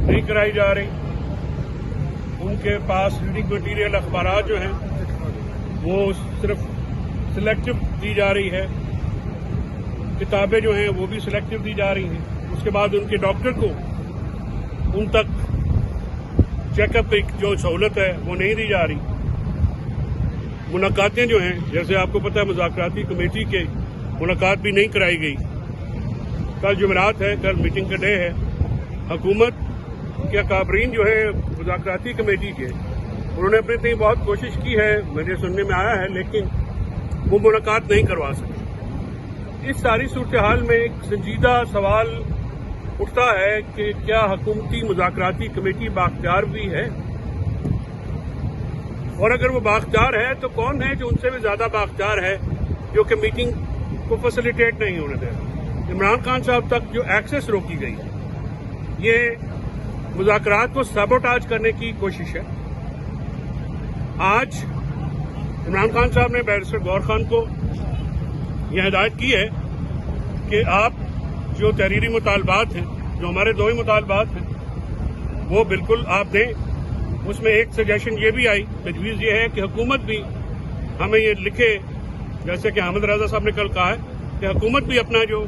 नहीं कराई जा रही, उनके पास रीडिंग मटीरियल अखबारात जो हैं वो सिर्फ सिलेक्टिव दी जा रही है, किताबें जो हैं वो भी सिलेक्टिव दी जा रही हैं। उसके बाद उनके डॉक्टर को उन तक चेकअप की जो सहूलत है वो नहीं दी जा रही। मुलाकातें जो हैं, जैसे आपको पता है मुज़ाकराती कमेटी के मुलाकात भी नहीं कराई गई। कल जुमेरात है, कल मीटिंग का डे है। हुकूमत के अकाबरीन जो है मुज़ाकराती कमेटी के, उन्होंने अपने तय बहुत कोशिश की है, मुझे सुनने में आया है, लेकिन वो मुलाकात नहीं करवा सके। इस सारी सूरत हाल में एक संजीदा सवाल उठता है कि क्या हुकूमती मुज़ाकराती कमेटी बाख्तियार भी है, और अगर वो बाख्तियार है तो कौन है जो उनसे भी ज्यादा बाख्तियार है, जो कि मीटिंग को फैसिलिटेट नहीं होने दे रहा। इमरान खान साहब तक जो एक्सेस रोकी गई है, ये मुज़ाकरात को सबोटाज करने की कोशिश है। आज इमरान खान साहब ने बैरिस्टर गौहर खान को यह हिदायत की है कि आप जो तहरीरी मुतालबात हैं, जो हमारे दो ही मुतालबात हैं, वो बिल्कुल आप दें। उसमें एक सजेशन ये भी आई, तजवीज़ ये है कि हुकूमत भी हमें ये लिखे, जैसे कि अहमद रजा साहब ने कल कहा है कि हुकूमत भी अपना जो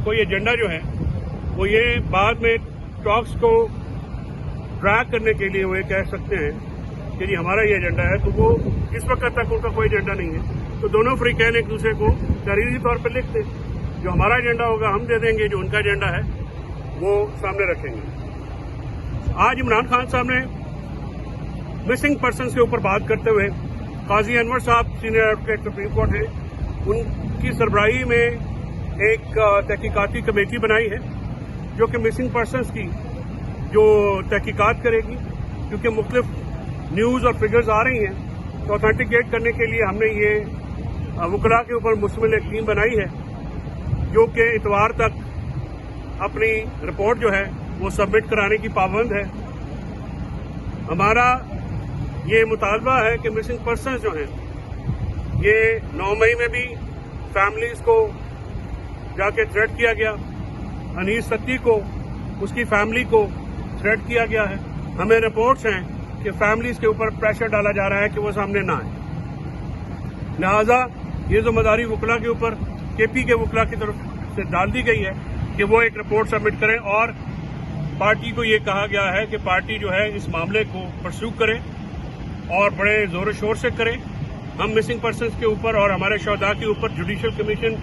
कोई एजेंडा जो है वो ये बाद में टॉक्स को ट्रैक करने के लिए वो ये कह सकते हैं कि जी हमारा ये एजेंडा है, तो वो इस वक्त तक उनका कोई एजेंडा नहीं है। तो दोनों फ्रीकैन एक दूसरे को तहरीरी तौर पर लिख दें, जो हमारा एजेंडा होगा हम दे देंगे, जो उनका एजेंडा है वो सामने रखेंगे। आज इमरान खान साहब ने मिसिंग पर्सन्स के ऊपर बात करते हुए काजी अनवर साहब सीनियर एडवोकेट सुप्रीम कोर्ट हैं, उनकी सरबराही में एक तहकीकाती कमेटी बनाई है जो कि मिसिंग पर्सन्स की जो तहकीकात करेगी, क्योंकि मुख्तलिफ न्यूज़ और फिगर्स आ रही हैं, तो ऑथेंटिकेट करने के लिए हमने ये वकला के ऊपर मुश्तमिल एक टीम बनाई है जो कि इतवार तक अपनी रिपोर्ट जो है वो सबमिट कराने की पाबंद है। हमारा ये मुतालबा है कि मिसिंग पर्सन जो हैं, ये 9 मई में भी फैमिलीज को जाके थ्रेट किया गया, अनीस सत्ती को, उसकी फैमिली को थ्रेट किया गया है। हमें रिपोर्ट्स हैं कि फैमिलीज के ऊपर प्रेशर डाला जा रहा है कि वो सामने ना आए। लिहाजा ये जिम्मेदारी वकला के ऊपर, केपी के वकला की तरफ से डाल दी गई है कि वो एक रिपोर्ट सबमिट करें, और पार्टी को ये कहा गया है कि पार्टी जो है इस मामले को परस्यू करे और बड़े जोर शोर से करें। हम मिसिंग पर्सन्स के ऊपर और हमारे शहदा के ऊपर जुडिशल कमीशन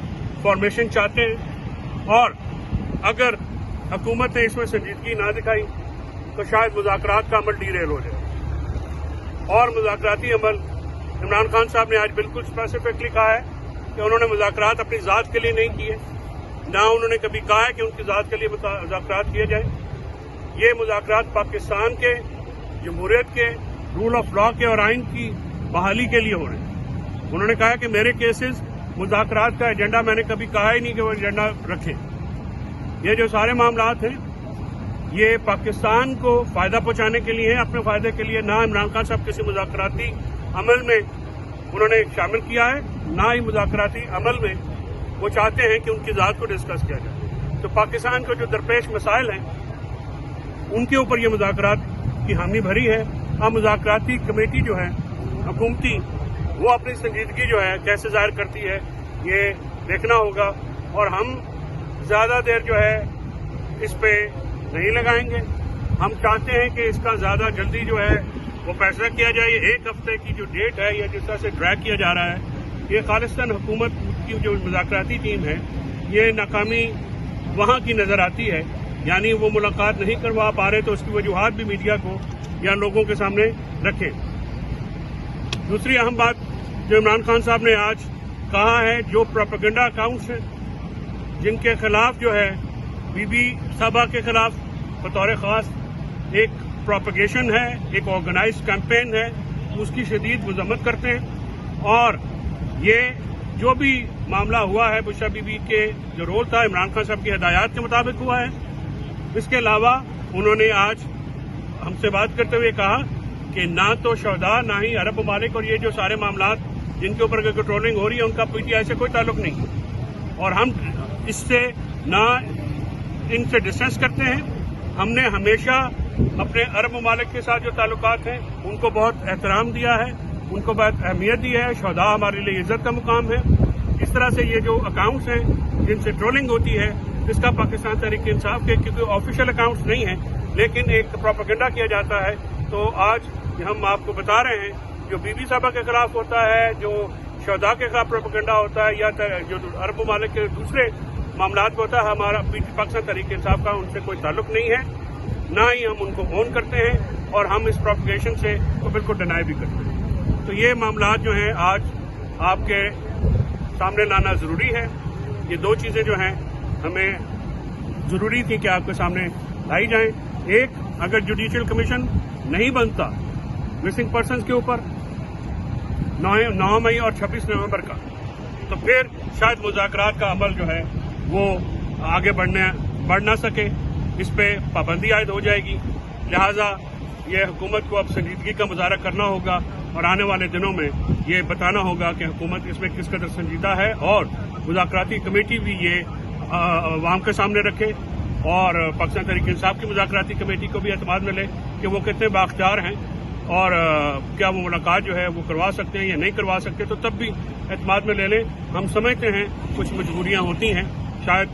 फॉर्मेशन चाहते हैं, और अगर हुकूमत ने इसमें संजीदगी ना दिखाई तो शायद मुज़ाकरात का अमल डीरेल हो जाए। और मुज़ाकराती अमल, इमरान खान साहब ने आज बिल्कुल स्पेसिफिकली कहा है कि उन्होंने मुज़ाकरात अपनी ज़ात के लिए नहीं किए, ना उन्होंने कभी कहा है कि उनकी ज़ात के लिए मुज़ाकरात किए जाए। ये मुज़ाकरात पाकिस्तान के, जमहूरियत के, रूल ऑफ लॉ के और आइन की बहाली के लिए हो रहे हैं। उन्होंने कहा कि मेरे केसेस मुज़ाकरात का एजेंडा, मैंने कभी कहा ही नहीं कि वो एजेंडा रखें। ये जो सारे मामलात हैं ये पाकिस्तान को फायदा पहुंचाने के लिए है, अपने फायदे के लिए। ना इमरान खान साहब किसी मुज़ाकराती अमल में उन्होंने शामिल किया है, ना ही मुज़ाकराती अमल में वो चाहते हैं कि उनकी ज़ात को डिस्कस किया जाए। तो पाकिस्तान को जो दरपेश मसाइल हैं उनके ऊपर ये मुज़ाकरात की हामी भरी है। अब मुज़ाकराती कमेटी जो है हुकूमती, वो अपनी संजीदगी जो है कैसे जाहिर करती है ये देखना होगा, और हम ज़्यादा देर जो है इस पे नहीं लगाएंगे। हम चाहते हैं कि इसका ज़्यादा जल्दी जो है वो फैसला किया जाए। ये 1 हफ्ते की जो डेट है, या जिस तरह से ड्रैग किया जा रहा है, ये खालिस्तान हुकूमत की जो मुज़ाकराती टीम है, ये नाकामी वहाँ की नज़र आती है। यानी वो मुलाकात नहीं करवा पा रहे, तो उसकी वजूहात भी मीडिया को या लोगों के सामने रखें। दूसरी अहम बात जो इमरान खान साहब ने आज कहा है, जो प्रोपेगेंडा अकाउंट्स हैं जिनके खिलाफ जो है बीबी साहबा के खिलाफ बतौर खास एक प्रोपेगेशन है, एक ऑर्गेनाइज्ड कैंपेन है, उसकी शदीद मजम्मत करते हैं। और ये जो भी मामला हुआ है बुशरा बीबी के जो रोल था, इमरान खान साहब की हिदायत के मुताबिक हुआ है। इसके अलावा उन्होंने आज हमसे बात करते हुए कहा कि ना तो शहदा, ना ही अरब ममालिक, और ये जो सारे मामलात जिनके ऊपर कंट्रोलिंग हो रही है उनका पीटीआई से कोई ताल्लुक नहीं है, और हम इससे ना इनसे डिस्टेंस करते हैं। हमने हमेशा अपने अरब ममालिक के साथ जो ताल्लुकात हैं उनको बहुत एहतराम दिया है, उनको बहुत अहमियत दी है। शहदा हमारे लिए इज्जत का मुकाम है। इस तरह से ये जो अकाउंट्स हैं जिनसे ट्रोलिंग होती है, इसका पाकिस्तान तहरीक इंसाफ के क्योंकि ऑफिशियल अकाउंट्स नहीं हैं लेकिन एक प्रोपेगेंडा किया जाता है, तो आज हम आपको बता रहे हैं जो बीबी साहबा के खिलाफ होता है, जो शहदा के खिलाफ प्रोपेगेंडा होता है या जो अरब ममालिक के दूसरे मामलात में होता है, हमारा पाकिस्तान तहरीक इंसाफ का उनसे कोई ताल्लुक नहीं है, ना ही हम उनको ओन करते हैं और हम इस प्रोपेगेशन से तो बिल्कुल डिनाई भी करते हैं। तो ये मामलात जो हैं आज आपके सामने लाना ज़रूरी है। ये दो चीज़ें जो हैं हमें ज़रूरी थी कि आपके सामने लाई जाएं। एक, अगर जुडिशियल कमीशन नहीं बनता मिसिंग पर्सनस के ऊपर 9 मई और 26 नवंबर का, तो फिर शायद मुज़ाकरात का अमल जो है वो आगे बढ़ ना सके, इस पे पाबंदी आयद हो जाएगी। लिहाजा ये हुकूमत को अब संजीदगी का मुजाहरा करना होगा और आने वाले दिनों में ये बताना होगा कि हुकूमत इसमें किस कदर संजीदा है और मुज़ाकराती कमेटी भी ये अवाम के सामने रखे और पाकिस्तान तहरीक इंसाफ की मुज़ाकराती कमेटी को भी एतमाद मिले कि वो कितने बाख्तियार हैं और क्या वो मुलाकात जो है वो करवा सकते हैं या नहीं करवा सकते, तो तब भी एतमाद में ले लें। हम समझते हैं कुछ मजबूरियाँ होती हैं, शायद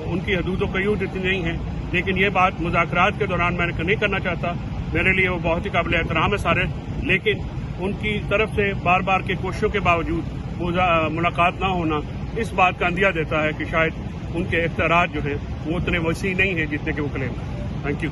उनकी हदूद व क़यूद इतनी नहीं है, लेकिन ये बात मुज़ाकरात के दौरान मैं नहीं करना चाहता। मेरे लिए वो बहुत ही काबिल एहतराम है सारे, लेकिन उनकी तरफ से बार बार के कोशिशों के बावजूद मुलाकात ना होना इस बात का अंदिया देता है कि शायद उनके इख्तियारात जो हैं वो उतने वसी नहीं हैं जितने कि वो क्लेम हैं। Thank you.